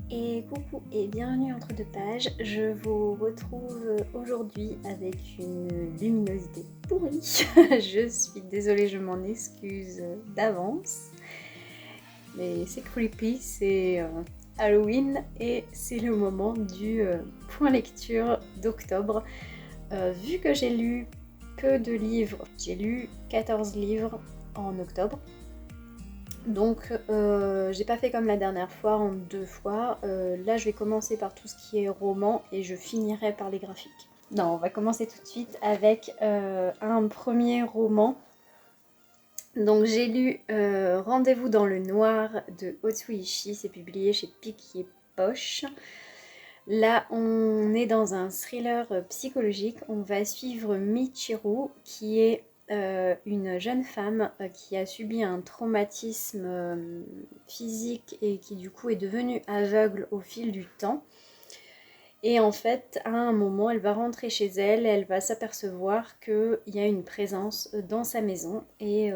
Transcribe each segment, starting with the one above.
Et coucou et bienvenue entre deux pages. Je vous retrouve aujourd'hui avec une luminosité pourrie. Je suis désolée, je m'en excuse d'avance. Mais c'est creepy, c'est Halloween et c'est le moment du point lecture d'octobre. Vu que j'ai lu peu de livres, j'ai lu 14 livres en octobre. Donc j'ai pas fait comme la dernière fois en 2 fois. Là je vais commencer par tout ce qui est roman et je finirai par les graphiques. Non, on va commencer tout de suite avec un premier roman. Donc j'ai lu Rendez-vous dans le noir de Otsuishi, c'est publié chez Pic et Poche. Là on est dans un thriller psychologique, on va suivre Michiru qui est une jeune femme qui a subi un traumatisme physique et qui du coup est devenue aveugle au fil du temps. Et en fait, à un moment, elle va rentrer chez elle, elle va s'apercevoir qu'il y a une présence dans sa maison et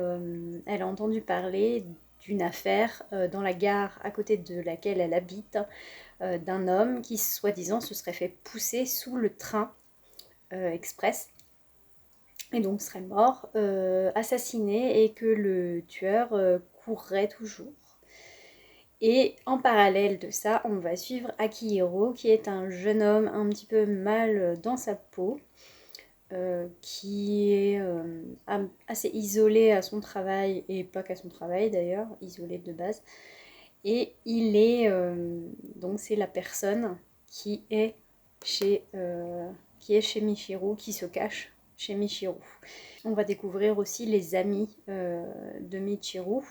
elle a entendu parler d'une affaire dans la gare à côté de laquelle elle habite, d'un homme qui, soi-disant, se serait fait pousser sous le train express et donc serait mort, assassiné, et que le tueur courrait toujours. Et en parallèle de ça, on va suivre Akihiro, qui est un jeune homme un petit peu mal dans sa peau, qui est assez isolé à son travail, et pas qu'à son travail d'ailleurs, isolé de base. Et il est, donc c'est la personne qui est chez Michiru, qui se cache chez Michiru. On va découvrir aussi les amis de Michiru.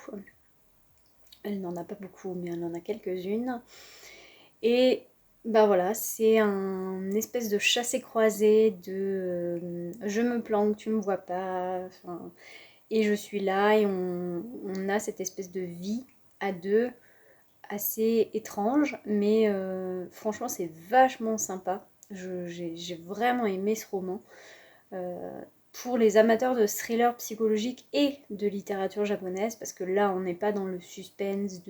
Elle n'en a pas beaucoup, mais elle en a quelques-unes. Et bah voilà, c'est un espèce de chassé-croisé de je me planque, tu me vois pas, enfin, et je suis là, et on a cette espèce de vie à deux assez étrange, mais franchement c'est vachement sympa. J'ai vraiment aimé ce roman. Euh, pour les amateurs de thrillers psychologiques et de littérature japonaise, parce que là on n'est pas dans le suspense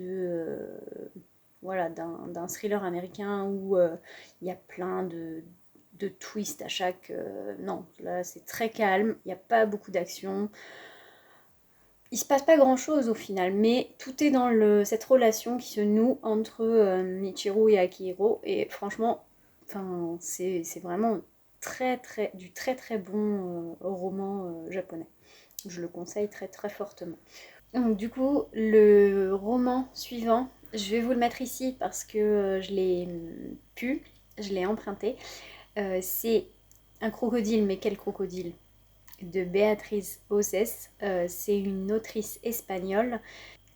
voilà, d'un thriller américain où il y a plein de twists à chaque... non, là c'est très calme, il n'y a pas beaucoup d'action. Il se passe pas grand chose au final, mais tout est dans cette relation qui se noue entre Michiru et Akihiro, et franchement, enfin, c'est vraiment du très très bon roman japonais. Je le conseille très très fortement. Donc du coup, le roman suivant, je vais vous le mettre ici parce que je l'ai pu, je l'ai emprunté. C'est un crocodile, mais quel crocodile? De Béatrice Ozès. C'est une autrice espagnole.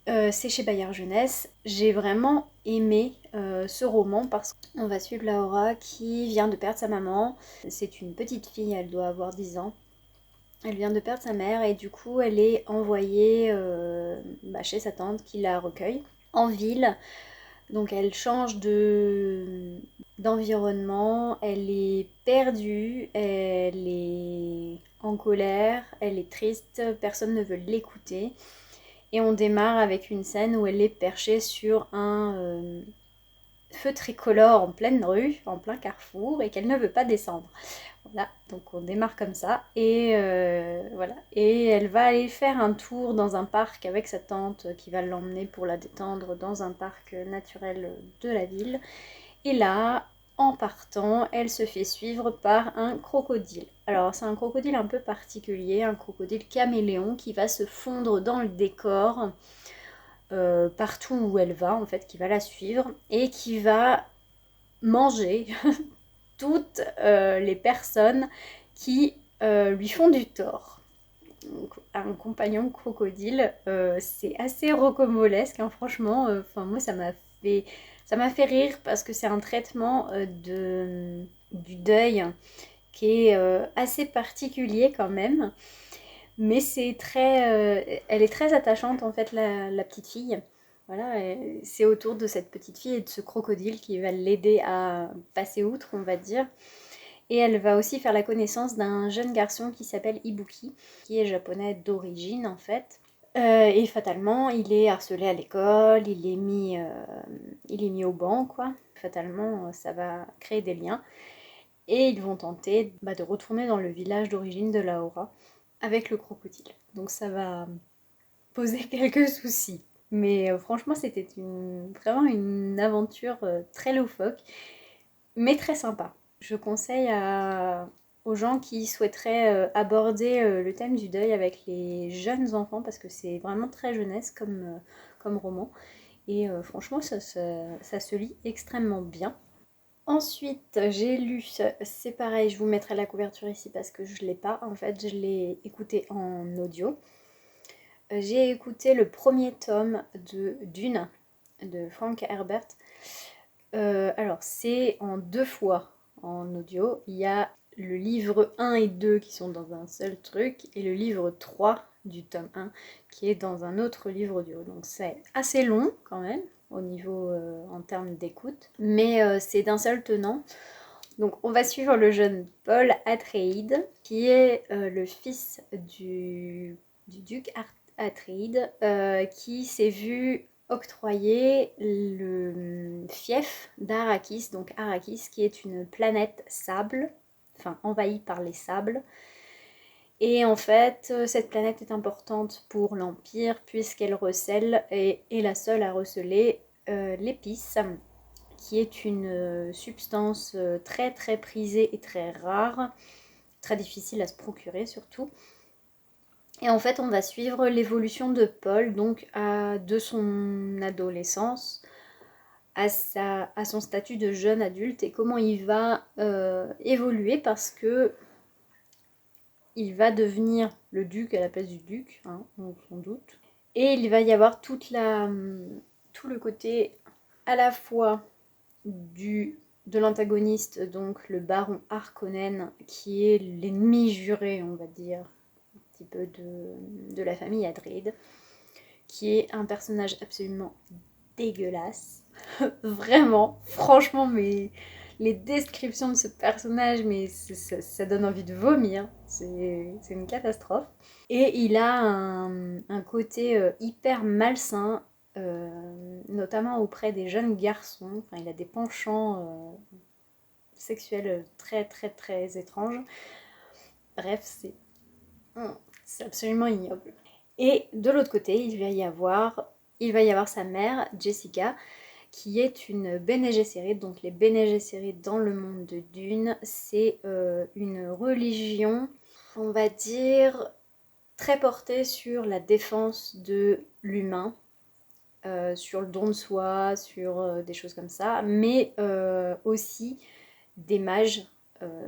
C'est chez Bayard Jeunesse. J'ai vraiment aimé ce roman parce qu'on va suivre Laura qui vient de perdre sa maman. C'est une petite fille, elle doit avoir 10 ans. Elle vient de perdre sa mère et du coup elle est envoyée chez sa tante qui la recueille en ville. Donc elle change d'environnement, elle est perdue, elle est en colère, elle est triste, personne ne veut l'écouter. Et on démarre avec une scène où elle est perchée sur un feu tricolore en pleine rue, en plein carrefour, et qu'elle ne veut pas descendre. Voilà, donc on démarre comme ça, et voilà. Et elle va aller faire un tour dans un parc avec sa tante qui va l'emmener pour la détendre dans un parc naturel de la ville. Et là, en partant, elle se fait suivre par un crocodile. Alors c'est un crocodile un peu particulier, un crocodile caméléon qui va se fondre dans le décor partout où elle va, en fait, qui va la suivre et qui va manger toutes les personnes qui lui font du tort. Donc, un compagnon crocodile, c'est assez rocambolesque, hein, franchement. Enfin, moi, ça m'a fait rire parce que c'est un traitement du deuil qui est assez particulier quand même. Mais elle est très attachante en fait, la petite fille. Voilà, c'est autour de cette petite fille et de ce crocodile qui va l'aider à passer outre, on va dire. Et elle va aussi faire la connaissance d'un jeune garçon qui s'appelle Ibuki, qui est japonais d'origine en fait. Et fatalement, il est harcelé à l'école, il est mis au banc, quoi. Fatalement, ça va créer des liens. Et ils vont tenter de retourner dans le village d'origine de Laura avec le crocodile. Donc ça va poser quelques soucis. Mais franchement, c'était vraiment une aventure très loufoque, mais très sympa. Je conseille aux gens qui souhaiteraient aborder le thème du deuil avec les jeunes enfants, parce que c'est vraiment très jeunesse comme roman. Et franchement, ça se lit extrêmement bien. Ensuite, j'ai lu, c'est pareil, je vous mettrai la couverture ici parce que je ne l'ai pas. En fait, je l'ai écouté en audio. J'ai écouté le premier tome de Dune de Frank Herbert. Alors, c'est en 2 fois en audio. Il y a le livre 1 et 2 qui sont dans un seul truc et le livre 3 du tome 1 qui est dans un autre livre audio. Donc, c'est assez long quand même au niveau en termes d'écoute, mais c'est d'un seul tenant. Donc on va suivre le jeune Paul Atreides, qui est le fils du duc Atreides, qui s'est vu octroyer le fief d'Arrakis, donc Arrakis qui est une planète sable, enfin envahie par les sables. Et en fait, cette planète est importante pour l'Empire puisqu'elle recèle et est la seule à receler l'épice, qui est une substance très très prisée et très rare, très difficile à se procurer surtout. Et en fait, on va suivre l'évolution de Paul, donc de son adolescence à son statut de jeune adulte et comment il va évoluer parce que il va devenir le duc à la place du duc, hein, on s'en doute. Et il va y avoir tout le côté à la fois de l'antagoniste, donc le baron Harkonnen, qui est l'ennemi juré, on va dire, un petit peu de la famille Atreides, qui est un personnage absolument dégueulasse. Vraiment, franchement, mais les descriptions de ce personnage, mais ça donne envie de vomir. C'est une catastrophe. Et il a un côté hyper malsain, notamment auprès des jeunes garçons. Enfin, il a des penchants sexuels très très très étranges. Bref, c'est absolument ignoble. Et de l'autre côté, il va y avoir sa mère, Jessica, qui est une Bene Gesserit. Donc les Bene Gesserit dans le monde de Dune, c'est une religion, on va dire, très portée sur la défense de l'humain, sur le don de soi, sur des choses comme ça, mais aussi des mages,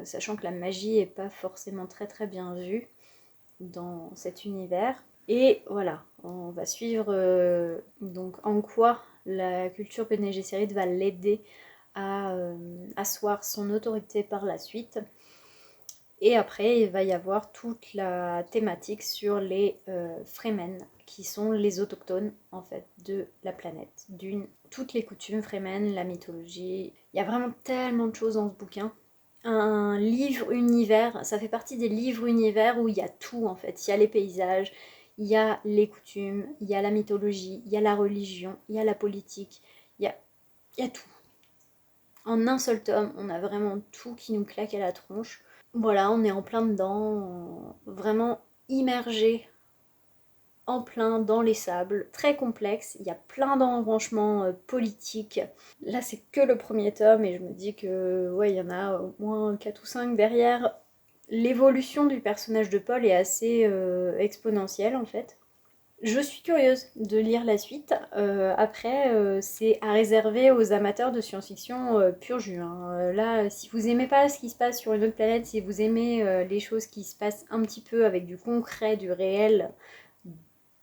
sachant que la magie n'est pas forcément très très bien vue dans cet univers. Et voilà, on va suivre donc en quoi la culture Bene Gesserit va l'aider à asseoir son autorité par la suite. Et après, il va y avoir toute la thématique sur les Fremen, qui sont les autochtones en fait de la planète, toutes les coutumes Fremen, la mythologie. Il y a vraiment tellement de choses dans ce bouquin. Un livre univers, ça fait partie des livres univers où il y a tout en fait. Il y a les paysages, il y a les coutumes, il y a la mythologie, il y a la religion, il y a la politique, il y a tout. En un seul tome, on a vraiment tout qui nous claque à la tronche. Voilà, on est en plein dedans, vraiment immergé en plein dans les sables, très complexe, il y a plein d'embranchements politiques. Là c'est que le premier tome et je me dis que ouais, il y en a au moins 4 ou 5 derrière. L'évolution du personnage de Paul est assez exponentielle en fait. Je suis curieuse de lire la suite. Après, c'est à réserver aux amateurs de science-fiction pur jus, hein. Là, si vous aimez pas ce qui se passe sur une autre planète, si vous aimez les choses qui se passent un petit peu avec du concret, du réel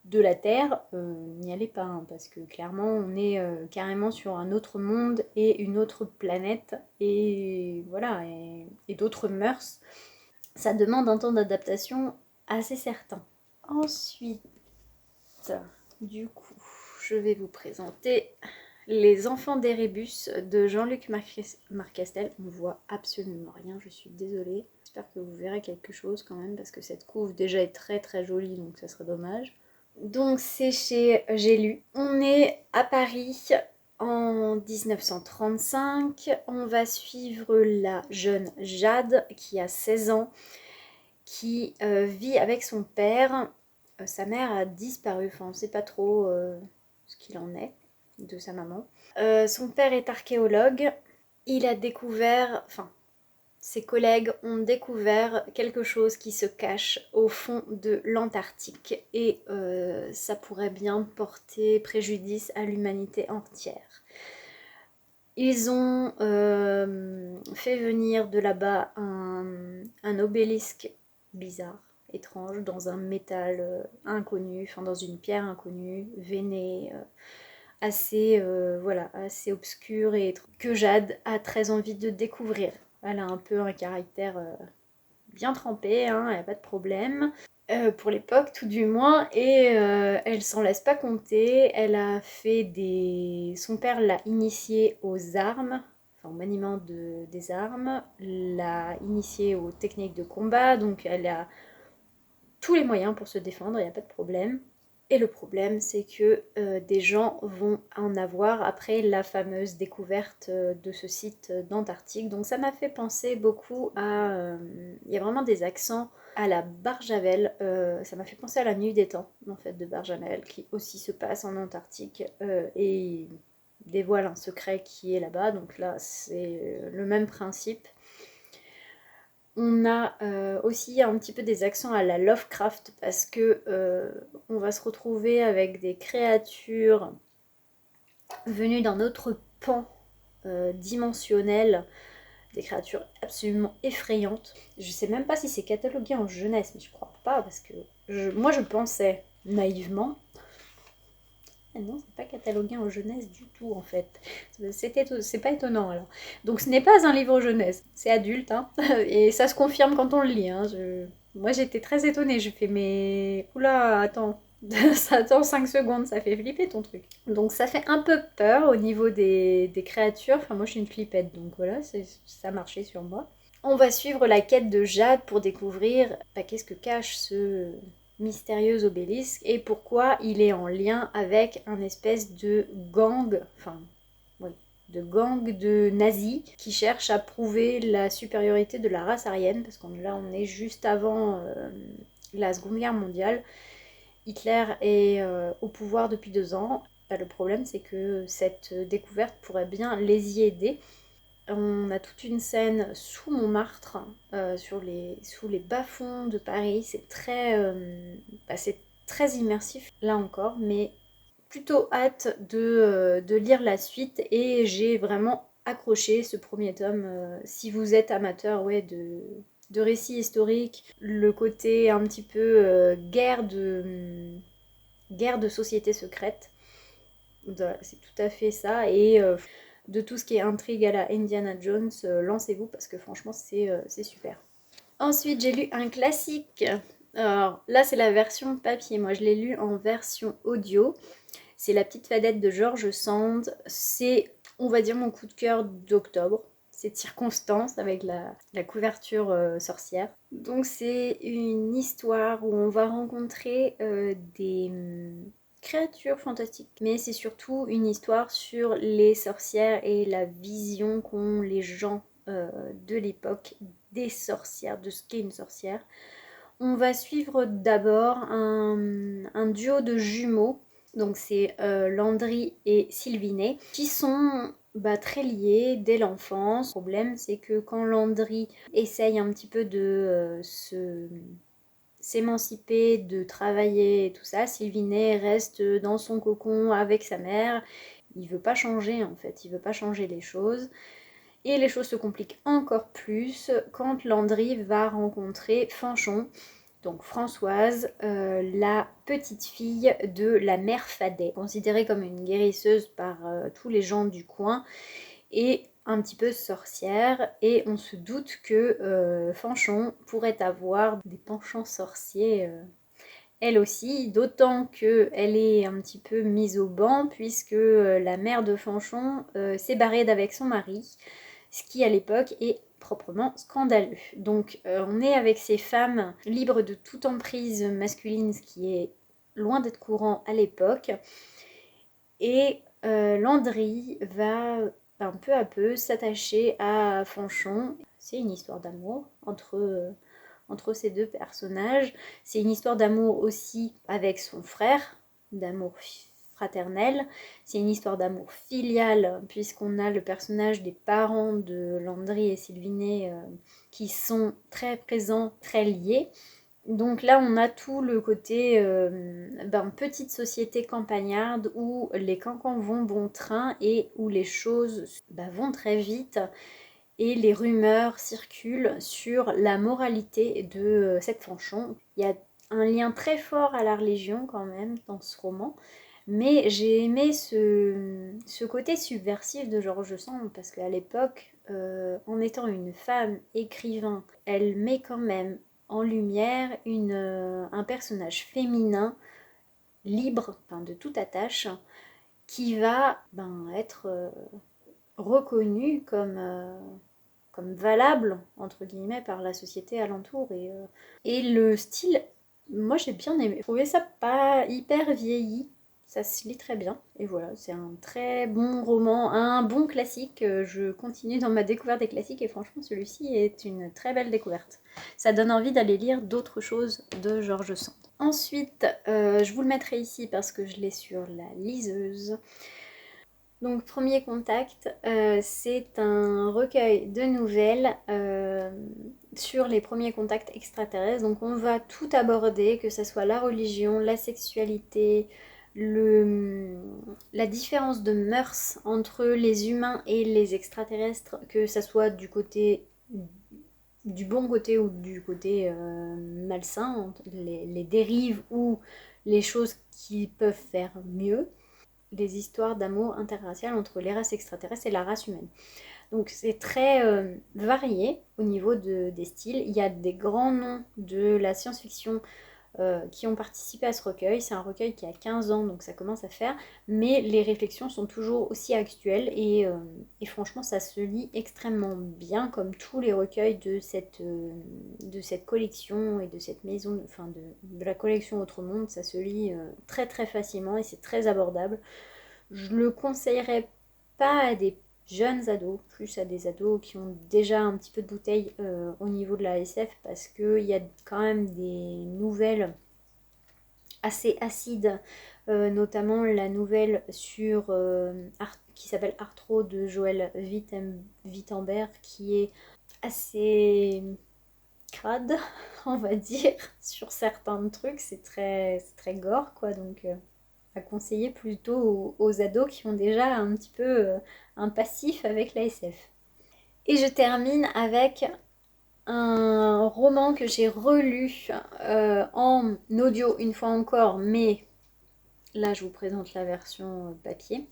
de la Terre, n'y allez pas, hein, parce que clairement, on est carrément sur un autre monde et une autre planète, et voilà, et d'autres mœurs. Ça demande un temps d'adaptation assez certain. Ensuite, du coup, je vais vous présenter Les Enfants d'Erebus de Jean-Luc Marcastel. On voit absolument rien, je suis désolée. J'espère que vous verrez quelque chose quand même, parce que cette couve déjà est très très jolie, donc ça serait dommage. Donc c'est chez J'ai lu. On est à Paris en 1935. On va suivre la jeune Jade qui a 16 ans, qui vit avec son père. Sa mère a disparu, enfin on ne sait pas trop ce qu'il en est de sa maman. Son père est archéologue. Il a découvert, enfin ses collègues ont découvert quelque chose qui se cache au fond de l'Antarctique et ça pourrait bien porter préjudice à l'humanité entière. Ils ont fait venir de là-bas un obélisque bizarre, étrange, dans un métal inconnu, enfin dans une pierre inconnue, veinée, assez, voilà, assez obscur et que Jade a très envie de découvrir. Elle a un peu un caractère bien trempé, hein, elle n'a pas de problème. Pour l'époque, tout du moins, et elle s'en laisse pas compter. Elle a fait des. Son père l'a initiée aux armes, enfin au maniement des armes, l'a initiée aux techniques de combat, donc elle a tous les moyens pour se défendre, il n'y a pas de problème. Et le problème, c'est que des gens vont en avoir après la fameuse découverte de ce site d'Antarctique. Donc ça m'a fait penser beaucoup à... Il y a vraiment des accents à la Barjavel. Ça m'a fait penser à la Nuit des Temps, en fait, de Barjavel, qui aussi se passe en Antarctique et dévoile un secret qui est là-bas. Donc là, c'est le même principe. On a aussi un petit peu des accents à la Lovecraft parce que on va se retrouver avec des créatures venues d'un autre pan dimensionnel, des créatures absolument effrayantes. Je sais même pas si c'est catalogué en jeunesse, mais je crois pas parce que moi je pensais naïvement. Ah non, c'est pas catalogué en jeunesse du tout en fait. C'est pas étonnant alors. Donc ce n'est pas un livre jeunesse, c'est adulte, hein. Et ça se confirme quand on le lit. Hein. Moi j'étais très étonnée, je fais mais... Oula, attends, ça attend 5 secondes, ça fait flipper ton truc. Donc ça fait un peu peur au niveau des créatures. Enfin moi je suis une flippette, donc voilà, ça marchait sur moi. On va suivre la quête de Jade pour découvrir qu'est-ce que cache ce mystérieux obélisque et pourquoi il est en lien avec un espèce de gang, enfin, oui, de gang de nazis qui cherchent à prouver la supériorité de la race aryenne, parce qu'on là on est juste avant la Seconde Guerre mondiale. Hitler est au pouvoir depuis 2 ans. Le problème c'est que cette découverte pourrait bien les y aider. On a toute une scène sous Montmartre, sous les bas-fonds de Paris. C'est très immersif là encore, mais plutôt hâte de lire la suite et j'ai vraiment accroché ce premier tome. Si vous êtes amateur de récits historiques, le côté un petit peu guerre de société secrète, c'est tout à fait ça. Et de tout ce qui est intrigue à la Indiana Jones, lancez-vous parce que franchement c'est super. Ensuite j'ai lu un classique. Alors là c'est la version papier, moi je l'ai lu en version audio. C'est La Petite Fadette de George Sand. C'est, on va dire, mon coup de cœur d'octobre. Cette circonstance avec la couverture sorcière. Donc c'est une histoire où on va rencontrer des créatures fantastiques. Mais c'est surtout une histoire sur les sorcières et la vision qu'ont les gens de l'époque des sorcières, de ce qu'est une sorcière. On va suivre d'abord un duo de jumeaux, donc c'est Landry et Sylvinet, qui sont très liés dès l'enfance. Le problème c'est que quand Landry essaye un petit peu de s'émanciper, de travailler et tout ça, Sylvinet reste dans son cocon avec sa mère. Il veut pas changer en fait, il veut pas changer les choses. Et les choses se compliquent encore plus quand Landry va rencontrer Fanchon, donc Françoise, la petite fille de la mère Fadet, considérée comme une guérisseuse par tous les gens du coin et un petit peu sorcière. Et on se doute que Fanchon pourrait avoir des penchants sorciers elle aussi, d'autant qu'elle est un petit peu mise au banc puisque la mère de Fanchon s'est barrée d'avec son mari, ce qui à l'époque est proprement scandaleux. Donc on est avec ces femmes libres de toute emprise masculine, ce qui est loin d'être courant à l'époque. Et Landry va peu à peu s'attacher à Fanchon. C'est une histoire d'amour entre ces deux personnages. C'est une histoire d'amour aussi avec son frère, d'amour fraternel. C'est une histoire d'amour filial, puisqu'on a le personnage des parents de Landry et Sylvinet qui sont très présents, très liés. Donc là, on a tout le côté petite société campagnarde où les cancans vont bon train et où les choses vont très vite et les rumeurs circulent sur la moralité de cette Fanchon. Il y a un lien très fort à la religion quand même dans ce roman, mais j'ai aimé ce côté subversif de George Sand parce qu'à l'époque, en étant une femme écrivain, elle met quand même en lumière un personnage féminin libre de toute attache qui va être reconnu comme valable entre guillemets par la société alentour et le style, moi j'ai bien aimé. Je trouvais ça pas hyper vieilli, ça se lit très bien et voilà, c'est un très bon roman, un bon classique. Je continue dans ma découverte des classiques et franchement celui-ci est une très belle découverte. Ça donne envie d'aller lire d'autres choses de George Sand. Ensuite, je vous le mettrai ici parce que je l'ai sur la liseuse. Donc Premier Contact, c'est un recueil de nouvelles sur les premiers contacts extraterrestres. Donc on va tout aborder, que ce soit la religion, la sexualité, la différence de mœurs entre les humains et les extraterrestres, que ce soit du bon côté ou du côté malsain, les dérives ou les choses qui peuvent faire mieux. Des histoires d'amour interracial entre les races extraterrestres et la race humaine. Donc c'est très varié au niveau des styles. Il y a des grands noms de la science-fiction qui ont participé à ce recueil. C'est un recueil qui a 15 ans, donc ça commence à faire. Mais les réflexions sont toujours aussi actuelles et franchement ça se lit extrêmement bien comme tous les recueils de cette collection et de cette maison, de la collection Autre Monde. Ça se lit très très facilement et c'est très abordable. Je le conseillerais pas à des jeunes ados, plus à des ados qui ont déjà un petit peu de bouteille au niveau de la SF parce qu'il y a quand même des nouvelles assez acides, notamment la nouvelle qui s'appelle Arthro de Joël Wittenberg qui est assez crade, on va dire, sur certains trucs. C'est très gore, quoi, donc à conseiller plutôt aux ados qui ont déjà un petit peu un passif avec la SF. Et je termine avec un roman que j'ai relu en audio une fois encore, mais là je vous présente la version papier.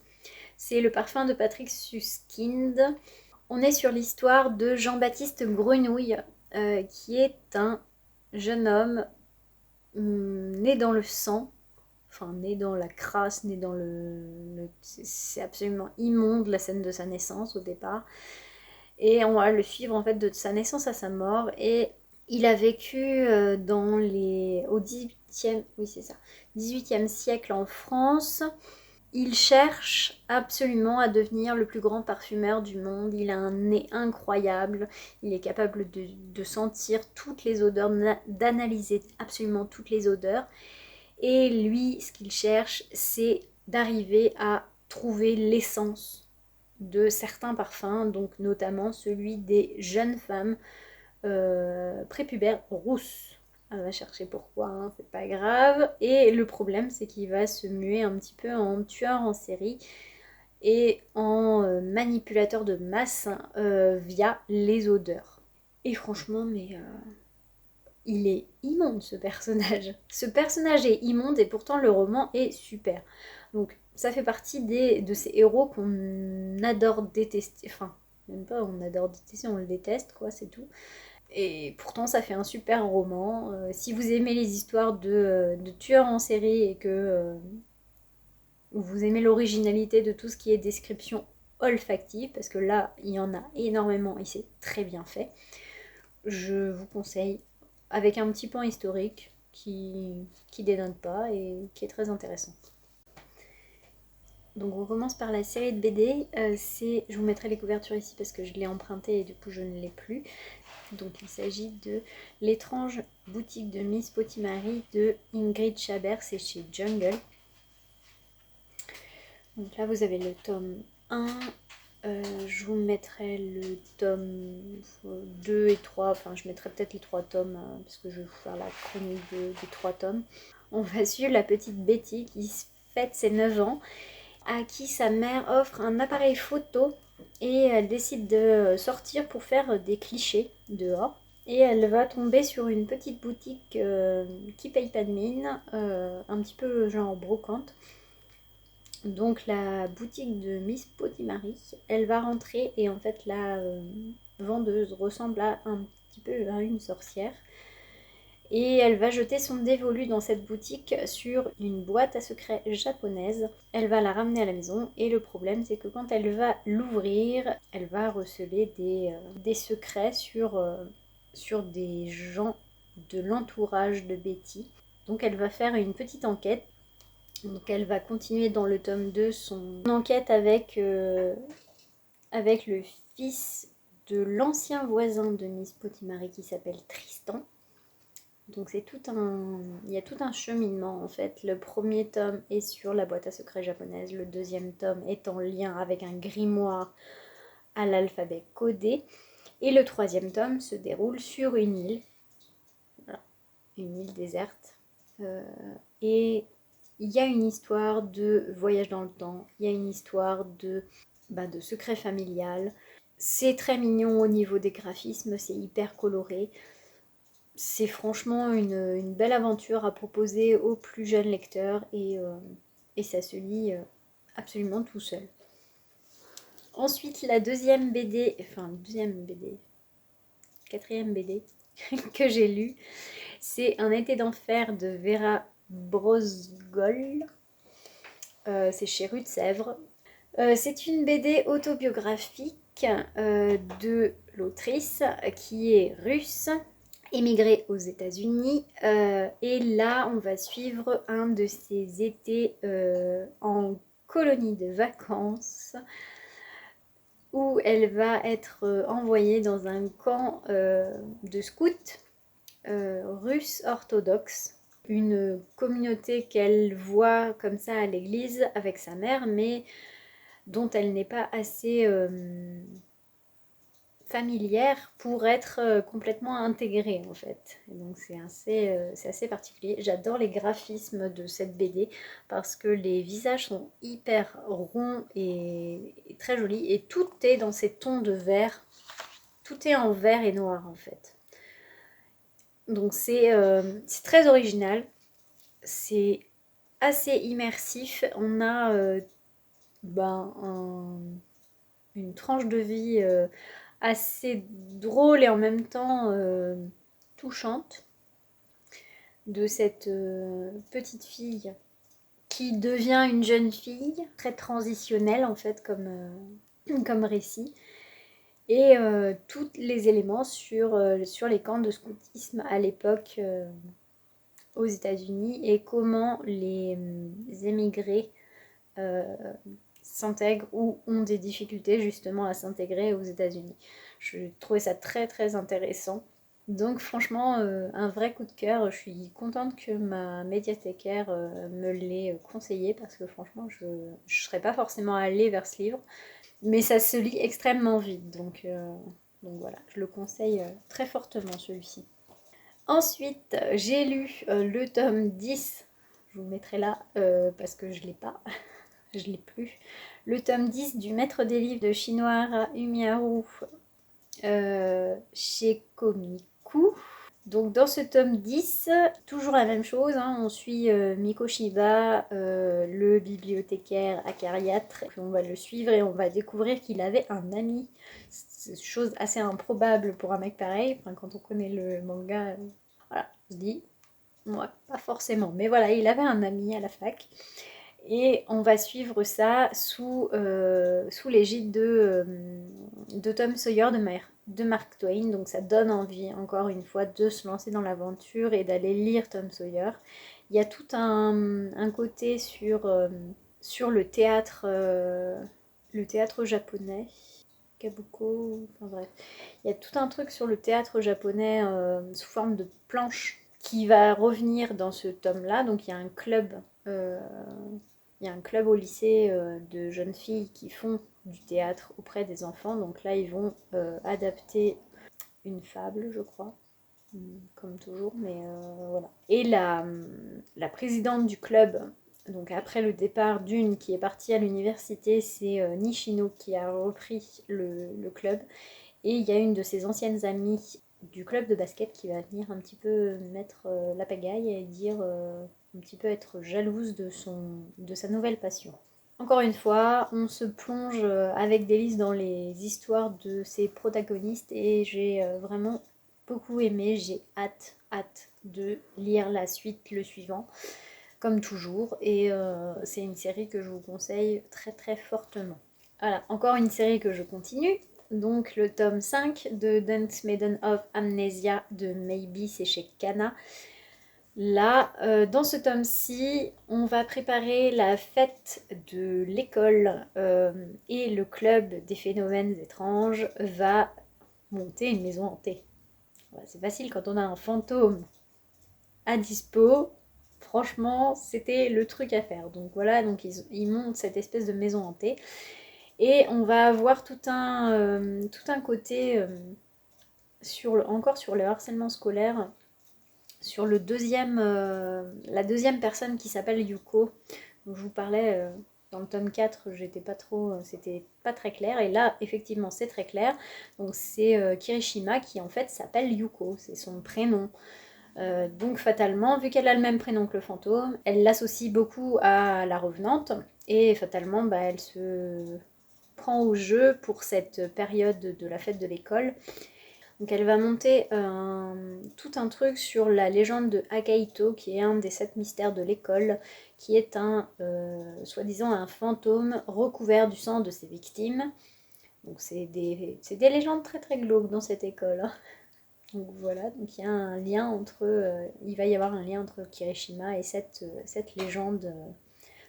C'est Le Parfum de Patrick Suskind. On est sur l'histoire de Jean-Baptiste Grenouille, qui est un jeune homme né dans le sang, né dans la crasse, né dans c'est absolument immonde la scène de sa naissance au départ. Et on va le suivre en fait de sa naissance à sa mort. Et il a vécu au 18e, oui c'est ça, 18e siècle en France. Il cherche absolument à devenir le plus grand parfumeur du monde. Il a un nez incroyable. Il est capable de sentir toutes les odeurs, d'analyser absolument toutes les odeurs. Et lui, ce qu'il cherche, c'est d'arriver à trouver l'essence de certains parfums, donc notamment celui des jeunes femmes prépubères rousses. On va chercher pourquoi, hein, c'est pas grave. Et le problème, c'est qu'il va se muer un petit peu en tueur en série et en manipulateur de masse via les odeurs. Et franchement, il est immonde ce personnage. Ce personnage est immonde et pourtant le roman est super. Donc ça fait partie de ces héros qu'on adore détester. Enfin, même pas on adore détester, on le déteste, quoi, c'est tout. Et pourtant ça fait un super roman. Si vous aimez les histoires de tueurs en série et que vous aimez l'originalité de tout ce qui est description olfactive, parce que là il y en a énormément et c'est très bien fait, je vous conseille avec un petit pan historique. qui dénote pas et qui est très intéressant. Donc on commence par la série de BD, je vous mettrai les couvertures ici parce que je l'ai emprunté et du coup je ne l'ai plus. Donc il s'agit de L'étrange boutique de Miss Potimari de Ingrid Chabert, c'est chez Jungle. Donc là vous avez le tome 1, je vous mettrai le tome 2 et 3, enfin je mettrai peut-être les 3 tomes parce que je vais vous faire la chronique des 3 tomes. On va suivre la petite Betty qui fête ses 9 ans, à qui sa mère offre un appareil photo et elle décide de sortir pour faire des clichés dehors. Et elle va tomber sur une petite boutique qui paye pas de mine, un petit peu genre brocante. Donc la boutique de Miss Potimari, elle va rentrer et en fait la vendeuse ressemble à un petit peu à une sorcière. Et elle va jeter son dévolu dans cette boutique sur une boîte à secrets japonaise. Elle va la ramener à la maison et le problème c'est que quand elle va l'ouvrir, elle va receler des secrets sur des gens de l'entourage de Betty. Donc elle va faire une petite enquête. Donc elle va continuer dans le tome 2 son enquête avec le fils de l'ancien voisin de Miss Potimari qui s'appelle Tristan. Donc il y a tout un cheminement en fait. Le premier tome est sur la boîte à secrets japonaise, le deuxième tome est en lien avec un grimoire à l'alphabet codé, et le troisième tome se déroule sur une île, voilà, une île déserte. Et il y a une histoire de voyage dans le temps, il y a une histoire de secret familial. C'est très mignon au niveau des graphismes, c'est hyper coloré. C'est franchement une belle aventure à proposer aux plus jeunes lecteurs et ça se lit absolument tout seul. Ensuite, la quatrième BD que j'ai lue, c'est Un été d'enfer de Vera Brosgol. C'est chez Rue de Sèvres. C'est une BD autobiographique de l'autrice qui est russe, émigrée aux États-Unis. Et là, on va suivre un de ses étés en colonie de vacances où elle va être envoyée dans un camp de scouts russes orthodoxes. Une communauté qu'elle voit comme ça à l'église avec sa mère, mais dont elle n'est pas assez familière pour être complètement intégrée en fait. Et donc c'est assez particulier. J'adore les graphismes de cette BD parce que les visages sont hyper ronds et très jolis et tout est dans ces tons de vert. Tout est en vert et noir en fait. Donc c'est très original. C'est assez immersif. On a une tranche de vie assez drôle et en même temps touchante de cette petite fille qui devient une jeune fille, très transitionnelle en fait comme récit, et tous les éléments sur les camps de scoutisme à l'époque aux États-Unis et comment les émigrés s'intègrent ou ont des difficultés justement à s'intégrer aux États-Unis. Je trouvais ça très très intéressant. Donc franchement, un vrai coup de cœur. Je suis contente que ma médiathécaire me l'ait conseillé parce que franchement, je ne serais pas forcément allée vers ce livre. Mais ça se lit extrêmement vite. Donc voilà, je le conseille très fortement celui-ci. Ensuite, j'ai lu le tome 10. Je vous le mettrai là parce que je ne l'ai pas. Je l'ai plus. Le tome 10 du Maître des livres de Chinohara Umiharu chez Komiku. Donc dans ce tome 10, toujours la même chose, hein, on suit Miko Shiba, le bibliothécaire acariâtre. On va le suivre et on va découvrir qu'il avait un ami. C'est chose assez improbable pour un mec pareil. Enfin, quand on connaît le manga, voilà, on se dit, ouais, pas forcément. Mais voilà, il avait un ami à la fac. Et on va suivre ça sous l'égide de Tom Sawyer de Mark Twain, donc ça donne envie encore une fois de se lancer dans l'aventure et d'aller lire Tom Sawyer. Il y a tout un côté sur le théâtre japonais, kabuko, enfin bref. Il y a tout un truc sur le théâtre japonais sous forme de planche qui va revenir dans ce tome-là. Donc il y a un club, au lycée de jeunes filles qui font du théâtre auprès des enfants. Donc là, ils vont adapter une fable, je crois, comme toujours, mais voilà. Et la présidente du club, donc après le départ d'une qui est partie à l'université, c'est Nishino qui a repris le club. Et il y a une de ses anciennes amies du club de basket qui va venir un petit peu mettre la pagaille et dire un petit peu être jalouse de sa nouvelle passion. Encore une fois, on se plonge avec délice dans les histoires de ces protagonistes et j'ai vraiment beaucoup aimé. J'ai hâte de lire la suite, le suivant, comme toujours. Et c'est une série que je vous conseille très très fortement. Voilà, encore une série que je continue. Donc le tome 5 de Dance Maiden of Amnesia de Maybe, c'est chez Kana. Là, dans ce tome-ci, on va préparer la fête de l'école et le club des phénomènes étranges va monter une maison hantée. Voilà, c'est facile quand on a un fantôme à dispo. Franchement, c'était le truc à faire. Donc voilà, donc ils montent cette espèce de maison hantée. Et on va avoir tout un côté encore sur le harcèlement scolaire, sur la deuxième personne qui s'appelle Yuko. Donc je vous parlais dans le tome 4, c'était pas très clair. Et là, effectivement, c'est très clair. Donc c'est Kirishima qui en fait s'appelle Yuko, c'est son prénom. Donc fatalement, vu qu'elle a le même prénom que le fantôme, elle l'associe beaucoup à la revenante. Et fatalement, elle se prend au jeu pour cette période de la fête de l'école. Donc elle va monter tout un truc sur la légende de Akaito, qui est un des 7 mystères de l'école, qui est soi-disant un fantôme recouvert du sang de ses victimes. Donc c'est des légendes très très glauques dans cette école. Hein. Donc voilà, donc il y a un lien il va y avoir un lien entre Kirishima et cette légende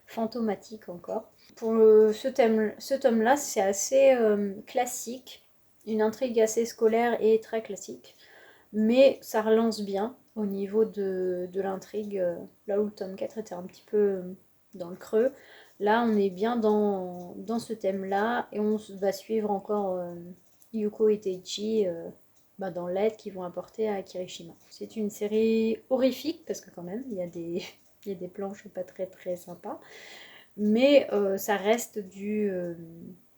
fantomatique encore. Pour ce tome-là, c'est assez classique, une intrigue assez scolaire et très classique, mais ça relance bien au niveau de l'intrigue, là où le tome 4 était un petit peu dans le creux. Là, on est bien dans ce thème-là, et on va suivre encore Yuko et Teichi dans l'aide qu'ils vont apporter à Kirishima. C'est une série horrifique, parce que quand même, il y a des planches pas très très sympas, mais ça reste de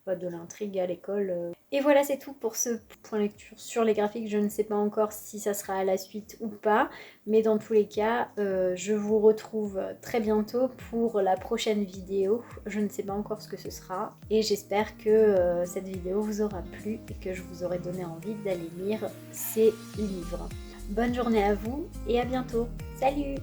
l'intrigue à l'école. Et voilà, c'est tout pour ce point lecture sur les graphiques. Je ne sais pas encore si ça sera à la suite ou pas, mais dans tous les cas, je vous retrouve très bientôt pour la prochaine vidéo. Je ne sais pas encore ce que ce sera, et j'espère que cette vidéo vous aura plu et que je vous aurai donné envie d'aller lire ces livres. Bonne journée à vous et à bientôt. Salut!